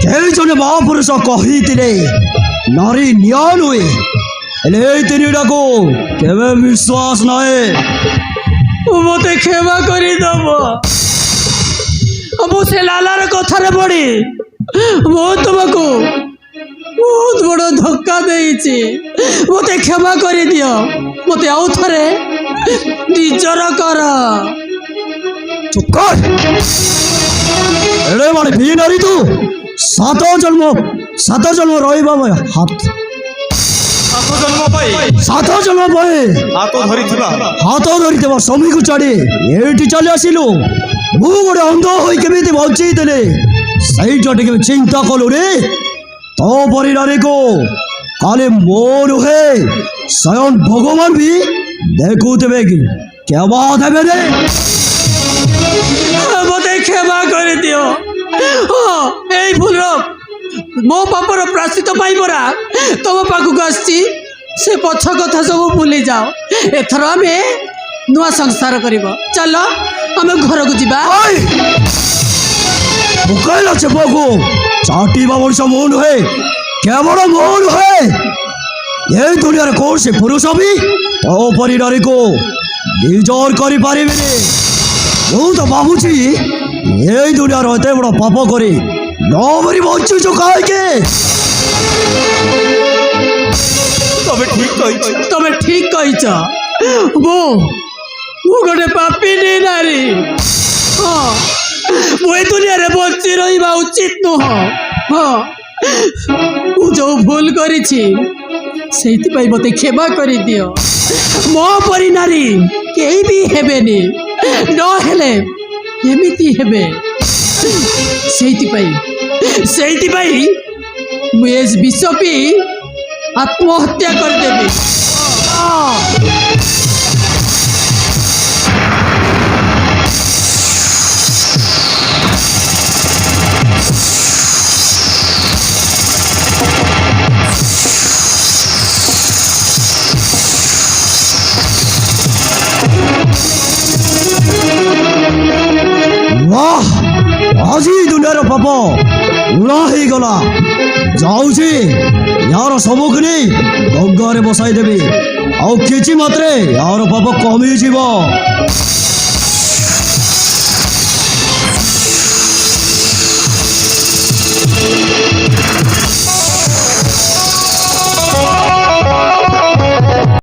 କେହି ଜଣେ ମହାପୁରୁଷ କହିଥିଲେ ନାରୀ ନ୍ୟାୟ ନୁହେଁ, ହେଲେ ଏଇ ତିନିଟାକୁ କେବେ ବିଶ୍ୱାସ ନାହିଁ। ମୋତେ କ୍ଷମା କରିଦେବ। ମୁଁ ସେ ଲାଲାର କଥାରେ ପଡ଼ି ମୁଁ ତୁମକୁ ବହୁତ ବଡ଼ ଧକ୍କା ଦେଇଛି। ମୋତେ କ୍ଷମା କରିଦିଅ। ମୋତେ ଆଉ ଥରେ ନିଜର କର। ଚୁପ କର। ଏଡ଼େ ମାନେ ଭି ନାରୀ ତୁ ସାତ ଜନ୍ମ ରହିବା ହାତ ସାତ ଜନ୍ମ ପାଇଁ ହାତ ଧରିଥିବା ସ୍ୱାମୀକୁ ଛାଡ଼ି ଏଇଠି ଚାଲି ଆସିଲୁ। ମୁଁ ଗୋଟେ ଅନ୍ଧ ହୋଇ କେମିତି ବଞ୍ଚେଇଥିଲେ ସେଇଟା ଟିକେ ଚିନ୍ତା କଲୁ ରେ। ତୋ ପରି ନାରୀକୁ କାଲି ମୋ ନୁହେଁ ସ୍ୱୟଂ ଭଗବାନ ବି ଦେଖୁଥିବେ କି କ୍ଷମା ଦେବେ ରେ। ମୋତେ କ୍ଷମା କରିଦିଅ। ହଁ, ଏଇ ଭୁଲର ମୋ ପାପର ପ୍ରାଶ୍ଚିତ ପାଇଁ ପରା ତମ ପାଖକୁ ଆସିଛି। ସେ ପଛ କଥା ସବୁ ଭୁଲି ଯାଅ। ଏଥର ଆମେ ନୂଆ ସଂସାର କରିବ। ଚାଲ ଆମେ ଘରକୁ ଯିବା। ପକାଇଲା ଚେପକୁ ଚାଟିବା ମଣିଷ ମୁଁ ନୁହେଁ, କେବଳ ମୁଁ ନୁହେଁ ଏଇ ଦୁନିଆରେ କୌଣସି ପୁରୁଷ ବି ତୋ ପରି ନାରୀକୁ ନିଜର କରିପାରିବିନି। ମୁଁ ତ ଭାବୁଛି ଏଇ ଦୁନିଆର ଏତେ ବଡ଼ ପାପ କରି ନ ମରି ବଞ୍ଚୁଛୁ କାହିଁକି? ତମେ ଠିକ କହିଛ। ମୁଁ ଗୋଟେ ପାପିନୀ ନାରୀ। ହଁ, ମୁଁ ଏ ଦୁନିଆରେ ବଞ୍ଚି ରହିବା ଉଚିତ ନୁହଁ। ହଁ, ମୁଁ ଯେଉଁ ଭୁଲ କରିଛି ସେଇଥିପାଇଁ ମୋତେ କ୍ଷମା କରିଦିଅ। ମୋ ପରି ନାରୀ କେହି ବି ହେବେନି, ନହେଲେ ଏମିତି ହେବେ। ସେଇଥିପାଇଁ ମୁଁ ଏ ବିଷ ପିଇ ଆତ୍ମହତ୍ୟା କରିଦେବି। वाह, ଆଜି ଦୁନିଆର ପାପ ଉଣା ହେଇଗଲା। ଯାଉଛି ୟାର ସବୁକୁ ନେଇ ଗଙ୍ଗାରେ ବସାଇ ଦେବି, ଆଉ କିଛି ମାତ୍ରେ ୟାର ପାପ କମିଯିବ।